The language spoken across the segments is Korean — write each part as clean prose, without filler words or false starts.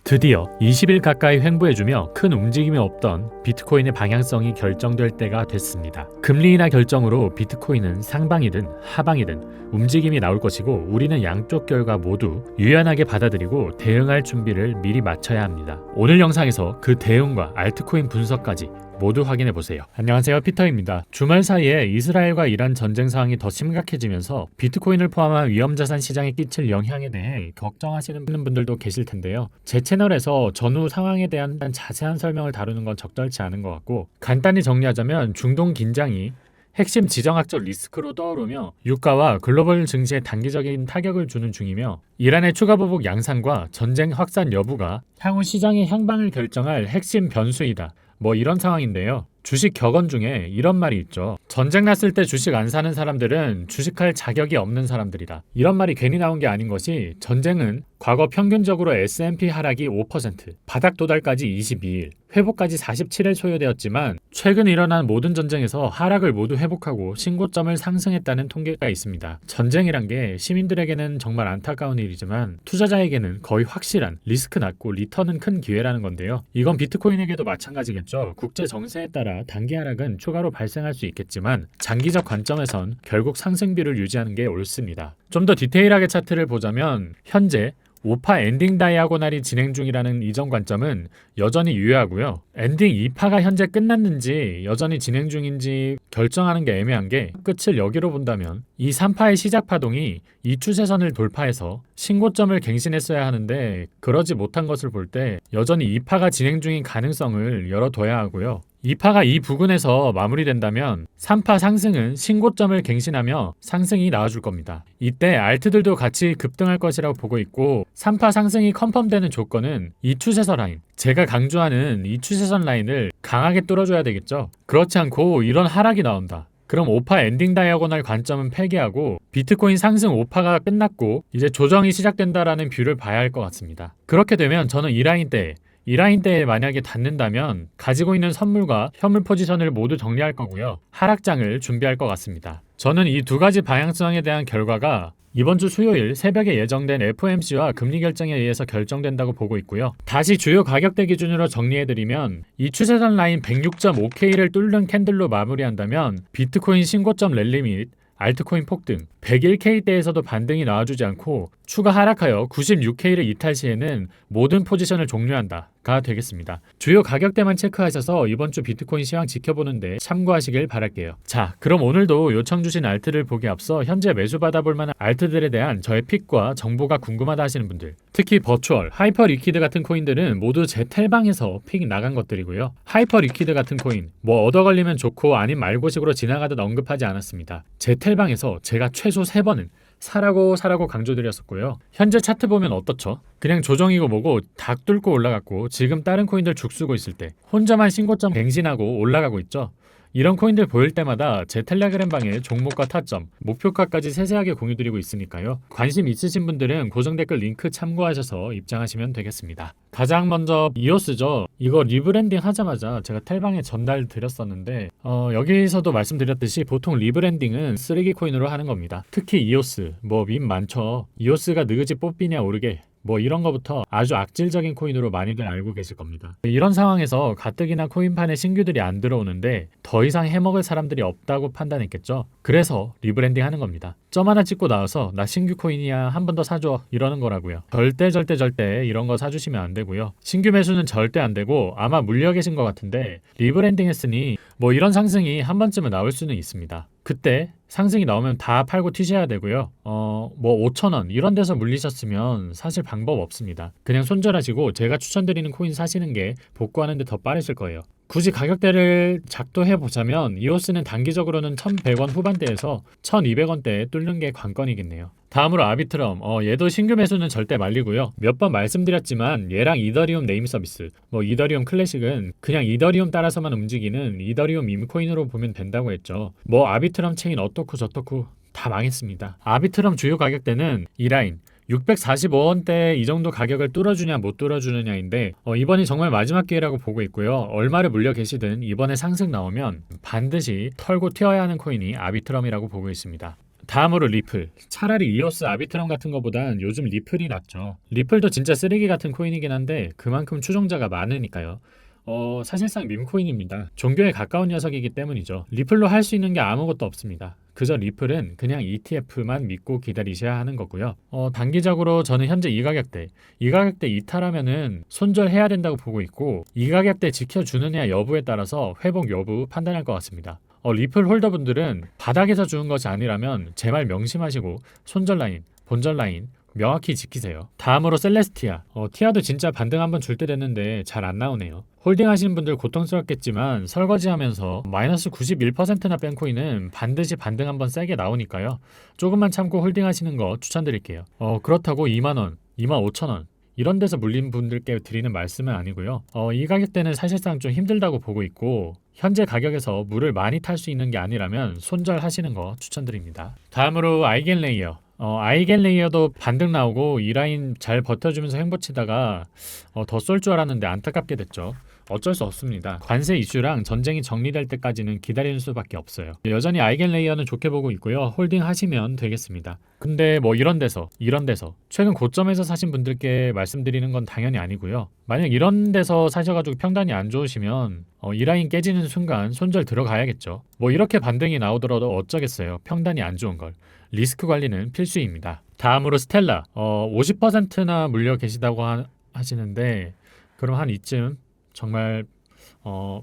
드디어 20일 가까이 횡보해주며 큰 움직임이 없던 비트코인의 방향성이 결정될 때가 됐습니다. 금리 인하 결정으로 비트코인은 상방이든 하방이든 움직임이 나올 것이고 우리는 양쪽 결과 모두 유연하게 받아들이고 대응할 준비를 미리 마쳐야 합니다. 오늘 영상에서 그 대응과 알트코인 분석까지 모두 확인해 보세요. 안녕하세요, 피터입니다. 주말 사이에 이스라엘과 이란 전쟁 상황이 더 심각해지면서 비트코인을 포함한 위험자산 시장에 끼칠 영향에 대해 걱정하시는 분들도 계실 텐데요. 제 채널에서 전후 상황에 대한 자세한 설명을 다루는 건 적절치 않은 것 같고, 간단히 정리하자면 중동 긴장이 핵심 지정학적 리스크로 떠오르며 유가와 글로벌 증시에 단기적인 타격을 주는 중이며, 이란의 추가 보복 양상과 전쟁 확산 여부가 향후 시장의 향방을 결정할 핵심 변수이다. 이런 상황인데요. 주식 격언 중에 이런 말이 있죠. 전쟁 났을 때 주식 안 사는 사람들은 주식할 자격이 없는 사람들이다. 이런 말이 괜히 나온 게 아닌 것이, 전쟁은 과거 평균적으로 S&P 하락이 5%, 바닥 도달까지 22일, 회복까지 47일 소요되었지만 최근 일어난 모든 전쟁에서 하락을 모두 회복하고 신고점을 상승했다는 통계가 있습니다. 전쟁이란 게 시민들에게는 정말 안타까운 일이지만 투자자에게는 거의 확실한 리스크 낮고 리턴은 큰 기회라는 건데요. 이건 비트코인에게도 마찬가지겠죠. 국제 정세에 따라 단기 하락은 추가로 발생할 수 있겠지만 장기적 관점에선 결국 상승비를 유지하는 게 옳습니다. 좀 더 디테일하게 차트를 보자면 현재 5파 엔딩 다이아고날이 진행 중이라는 이전 관점은 여전히 유효하고요. 엔딩 2파가 현재 끝났는지 여전히 진행 중인지 결정하는 게 애매한 게, 끝을 여기로 본다면 이 3파의 시작 파동이 이 추세선을 돌파해서 신고점을 갱신했어야 하는데 그러지 못한 것을 볼 때 여전히 2파가 진행 중인 가능성을 열어둬야 하고요. 2파가 이 부근에서 마무리된다면 3파 상승은 신고점을 갱신하며 상승이 나와줄 겁니다. 이때 알트들도 같이 급등할 것이라고 보고 있고, 3파 상승이 컨펌되는 조건은 이 추세선 라인, 제가 강조하는 이 추세선 라인을 강하게 뚫어줘야 되겠죠. 그렇지 않고 이런 하락이 나온다. 그럼 5파 엔딩 다이아고널 관점은 폐기하고 비트코인 상승 5파가 끝났고 이제 조정이 시작된다라는 뷰를 봐야 할 것 같습니다. 그렇게 되면 저는 이 라인대에 만약에 닿는다면 가지고 있는 선물과 현물 포지션을 모두 정리할 거고요. 하락장을 준비할 것 같습니다. 저는 이 두 가지 방향성에 대한 결과가 이번 주 수요일 새벽에 예정된 FOMC와 금리 결정에 의해서 결정된다고 보고 있고요. 다시 주요 가격대 기준으로 정리해드리면 이 추세선 라인 106.5K를 뚫는 캔들로 마무리한다면 비트코인 신고점 랠리 및 알트코인 폭등, 101K대에서도 반등이 나와주지 않고 추가 하락하여 96K를 이탈 시에는 모든 포지션을 종료한다가 되겠습니다. 주요 가격대만 체크하셔서 이번 주 비트코인 시황 지켜보는데 참고하시길 바랄게요. 자, 그럼 오늘도 요청 주신 알트를 보기 앞서 현재 매수 받아볼 만한 알트들에 대한 저의 픽과 정보가 궁금하다 하시는 분들, 특히 버추얼, 하이퍼 리퀴드 같은 코인들은 모두 제 텔방에서 픽 나간 것들이고요. 하이퍼 리퀴드 같은 코인, 얻어 걸리면 좋고 아님 말고식으로 지나가듯 언급하지 않았습니다. 제 텔방에서 제가 최소 3번은 사라고 강조드렸었고요. 현재 차트 보면 어떻죠? 그냥 조정이고 뭐고 닭 뚫고 올라갔고 지금 다른 코인들 죽쓰고 있을 때 혼자만 신고점 갱신하고 올라가고 있죠. 이런 코인들 보일 때마다 제 텔레그램 방에 종목과 타점, 목표가까지 세세하게 공유드리고 있으니까요. 관심 있으신 분들은 고정 댓글 링크 참고하셔서 입장하시면 되겠습니다. 가장 먼저 이오스죠. 이거 리브랜딩 하자마자 제가 텔방에 전달 드렸었는데 여기서도 말씀드렸듯이 보통 리브랜딩은 쓰레기 코인으로 하는 겁니다. 특히 이오스, 밈 많죠. 이오스가 느그지 뽑히냐 오르게, 이런 거부터 아주 악질적인 코인으로 많이들 알고 계실 겁니다. 이런 상황에서 가뜩이나 코인판에 신규들이 안 들어오는데 더 이상 해먹을 사람들이 없다고 판단했겠죠. 그래서 리브랜딩 하는 겁니다. 점 하나 찍고 나와서 나 신규 코인이야, 한 번 더 사줘, 이러는 거라고요. 절대 이런 거 사주시면 안 되고요. 신규 매수는 절대 안 되고, 아마 물려 계신 것 같은데 리브랜딩 했으니 이런 상승이 한 번쯤은 나올 수는 있습니다. 그때 상승이 나오면 다 팔고 튀셔야 되고요. 5,000원 이런 데서 물리셨으면 사실 방법 없습니다. 그냥 손절하시고 제가 추천드리는 코인 사시는 게 복구하는 데 더 빠르실 거예요. 굳이 가격대를 작도해보자면 이오스는 단기적으로는 1,100원 후반대에서 1,200원대에 뚫는 게 관건이겠네요. 다음으로 아비트럼, 얘도 신규 매수는 절대 말리고요. 몇 번 말씀드렸지만 얘랑 이더리움 네임 서비스, 이더리움 클래식은 그냥 이더리움 따라서만 움직이는 이더리움 밈코인으로 보면 된다고 했죠. 아비트럼 체인 어떻고 저떻고 다 망했습니다. 아비트럼 주요 가격대는 이 라인 645원대 이 정도 가격을 뚫어주냐 못 뚫어주느냐인데 이번이 정말 마지막 기회라고 보고 있고요. 얼마를 물려 계시든 이번에 상승 나오면 반드시 털고 튀어야 하는 코인이 아비트럼이라고 보고 있습니다. 다음으로 리플. 차라리 이오스 아비트럼 같은 거보단 요즘 리플이 낫죠. 리플도 진짜 쓰레기 같은 코인이긴 한데 그만큼 추종자가 많으니까요. 사실상 밈코인입니다. 종교에 가까운 녀석이기 때문이죠. 리플로 할 수 있는 게 아무것도 없습니다. 그저 리플은 그냥 ETF만 믿고 기다리셔야 하는 거고요. 단기적으로 저는 현재 이 가격대 이탈하면은 손절해야 된다고 보고 있고, 이 가격대 지켜주느냐 여부에 따라서 회복 여부 판단할 것 같습니다. 리플 홀더분들은 바닥에서 주는 것이 아니라면 제발 명심하시고 손절 라인, 본절 라인 명확히 지키세요. 다음으로 셀레스티아. 티아도 진짜 반등 한번 줄 때 됐는데 잘 안 나오네요. 홀딩 하시는 분들 고통스럽겠지만 설거지하면서 마이너스 91%나 뺀 코인은 반드시 반등 한번 세게 나오니까요. 조금만 참고 홀딩 하시는 거 추천드릴게요. 그렇다고 2만원, 25,000원 이런 데서 물린 분들께 드리는 말씀은 아니고요. 이 가격대는 사실상 좀 힘들다고 보고 있고, 현재 가격에서 물을 많이 탈 수 있는 게 아니라면 손절하시는 거 추천드립니다. 다음으로 아이겐레이어. 아이겐레이어도 반등 나오고 이 라인 잘 버텨주면서 행보치다가 더 쏠 줄 알았는데 안타깝게 됐죠. 어쩔 수 없습니다. 관세 이슈랑 전쟁이 정리될 때까지는 기다리는 수밖에 없어요. 여전히 아이겐레이어는 좋게 보고 있고요. 홀딩 하시면 되겠습니다. 근데 뭐 이런 데서 최근 고점에서 사신 분들께 말씀드리는 건 당연히 아니고요. 만약 이런 데서 사셔가지고 평단이 안 좋으시면 이 라인 깨지는 순간 손절 들어가야겠죠. 뭐 이렇게 반등이 나오더라도 어쩌겠어요. 평단이 안 좋은 걸. 리스크 관리는 필수입니다. 다음으로 스텔라. 50%나 물려 계시다고 하시는데 그럼 한 이쯤 정말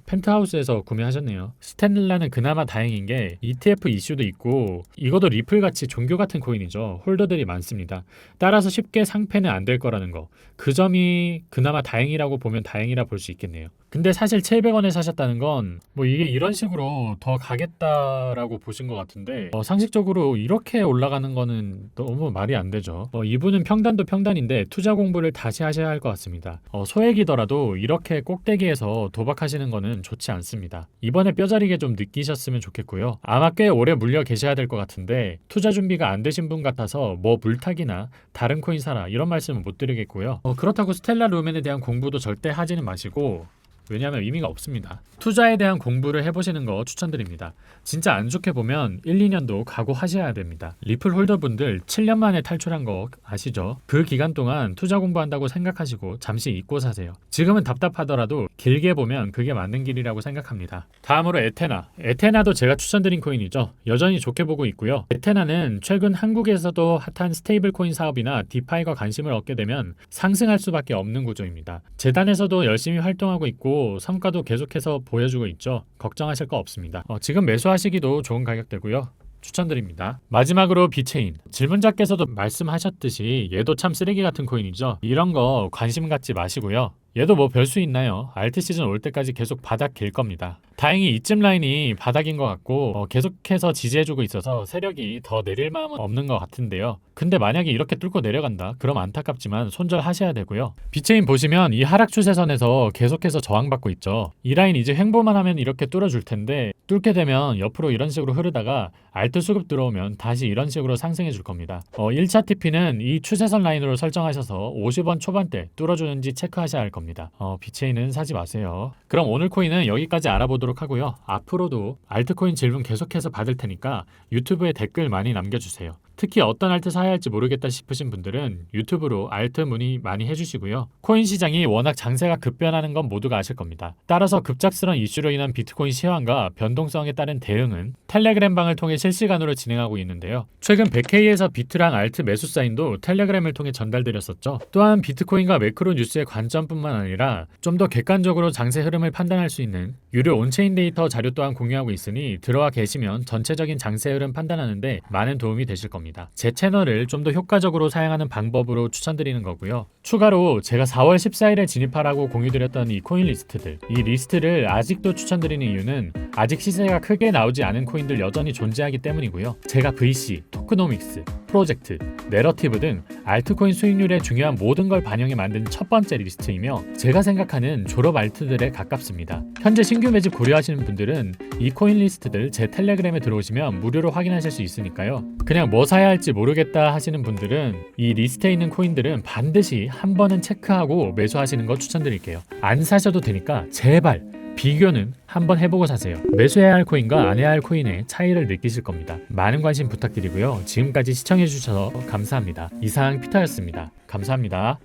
펜트하우스에서 구매하셨네요. 스텔라는 그나마 다행인 게 ETF 이슈도 있고 이것도 리플같이 종교 같은 코인이죠. 홀더들이 많습니다. 따라서 쉽게 상패는 안 될 거라는 거. 그 점이 그나마 다행이라고 보면 다행이라 볼 수 있겠네요. 근데 사실 700원에 사셨다는 건 뭐 이게 이런 식으로 더 가겠다라고 보신 것 같은데 상식적으로 이렇게 올라가는 거는 너무 말이 안 되죠. 이분은 평단도 평단인데 투자 공부를 다시 하셔야 할 것 같습니다. 소액이더라도 이렇게 꼭대기에서 도박하시는 거는 좋지 않습니다. 이번에 뼈저리게 좀 느끼셨으면 좋겠고요. 아마 꽤 오래 물려 계셔야 될 것 같은데 투자 준비가 안 되신 분 같아서 뭐 물타기나 다른 코인 사라 이런 말씀은 못 드리겠고요. 그렇다고 스텔라 루멘에 대한 공부도 절대 하지는 마시고, 왜냐하면 의미가 없습니다. 투자에 대한 공부를 해보시는 거 추천드립니다. 진짜 안 좋게 보면 1, 2년도 각오하셔야 됩니다. 리플 홀더분들 7년 만에 탈출한 거 아시죠? 그 기간 동안 투자 공부한다고 생각하시고 잠시 잊고 사세요. 지금은 답답하더라도 길게 보면 그게 맞는 길이라고 생각합니다. 다음으로 에테나. 에테나도 제가 추천드린 코인이죠. 여전히 좋게 보고 있고요. 에테나는 최근 한국에서도 핫한 스테이블 코인 사업이나 디파이가 관심을 얻게 되면 상승할 수밖에 없는 구조입니다. 재단에서도 열심히 활동하고 있고 성과도 계속해서 보여주고 있죠. 걱정하실 거 없습니다. 지금 매수하시기도 좋은 가격대고요. 추천드립니다. 마지막으로 비체인. 질문자께서도 말씀하셨듯이 얘도 참 쓰레기 같은 코인이죠. 이런 거 관심 갖지 마시고요. 얘도 뭐 별 수 있나요? 알트 시즌 올 때까지 계속 바닥 길 겁니다. 다행히 이쯤 라인이 바닥인 것 같고 계속해서 지지해주고 있어서 세력이 더 내릴 마음은 없는 것 같은데요. 근데 만약에 이렇게 뚫고 내려간다? 그럼 안타깝지만 손절하셔야 되고요. 비체인 보시면 이 하락 추세선에서 계속해서 저항받고 있죠. 이 라인 이제 횡보만 하면 이렇게 뚫어줄 텐데 뚫게 되면 옆으로 이런 식으로 흐르다가 알트 수급 들어오면 다시 이런 식으로 상승해 줄 겁니다. 1차 TP는 이 추세선 라인으로 설정하셔서 50원 초반대 뚫어주는지 체크하셔야 할 겁니다. 비체인은 사지 마세요. 그럼 오늘 코인은 여기까지 알아보도록 하고요. 앞으로도 알트코인 질문 계속해서 받을 테니까 유튜브에 댓글 많이 남겨주세요. 특히 어떤 알트 사야 할지 모르겠다 싶으신 분들은 유튜브로 알트 문의 많이 해주시고요. 코인 시장이 워낙 장세가 급변하는 건 모두가 아실 겁니다. 따라서 급작스러운 이슈로 인한 비트코인 시황과 변동성에 따른 대응은 텔레그램 방을 통해 실시간으로 진행하고 있는데요. 최근 100K에서 비트랑 알트 매수 사인도 텔레그램을 통해 전달드렸었죠. 또한 비트코인과 매크로 뉴스의 관점뿐만 아니라 좀 더 객관적으로 장세 흐름을 판단할 수 있는 유료 온체인 데이터 자료 또한 공유하고 있으니 들어와 계시면 전체적인 장세 흐름 판단하는데 많은 도움이 되실 겁니다. 제 채널을 좀 더 효과적으로 사용하는 방법으로 추천드리는 거고요. 추가로 제가 4월 14일에 진입하라고 공유드렸던 이 코인 리스트들, 이 리스트를 아직도 추천드리는 이유는 아직 시세가 크게 나오지 않은 코인들 여전히 존재하기 때문이고요. 제가 VC, 토크노믹스, 프로젝트, 내러티브 등 알트코인 수익률에 중요한 모든 걸 반영해 만든 첫 번째 리스트이며 제가 생각하는 졸업 알트들에 가깝습니다. 현재 신규 매집 고려하시는 분들은 이 코인 리스트들 제 텔레그램에 들어오시면 무료로 확인하실 수 있으니까요. 그냥 뭐 사야 할지 모르겠다 하시는 분들은 이 리스트에 있는 코인들은 반드시 한 번은 체크하고 매수하시는 거 추천드릴게요. 안 사셔도 되니까 제발 비교는 한번 해보고 사세요. 매수해야 할 코인과 안 해야 할 코인의 차이를 느끼실 겁니다. 많은 관심 부탁드리고요. 지금까지 시청해주셔서 감사합니다. 이상 피터였습니다. 감사합니다.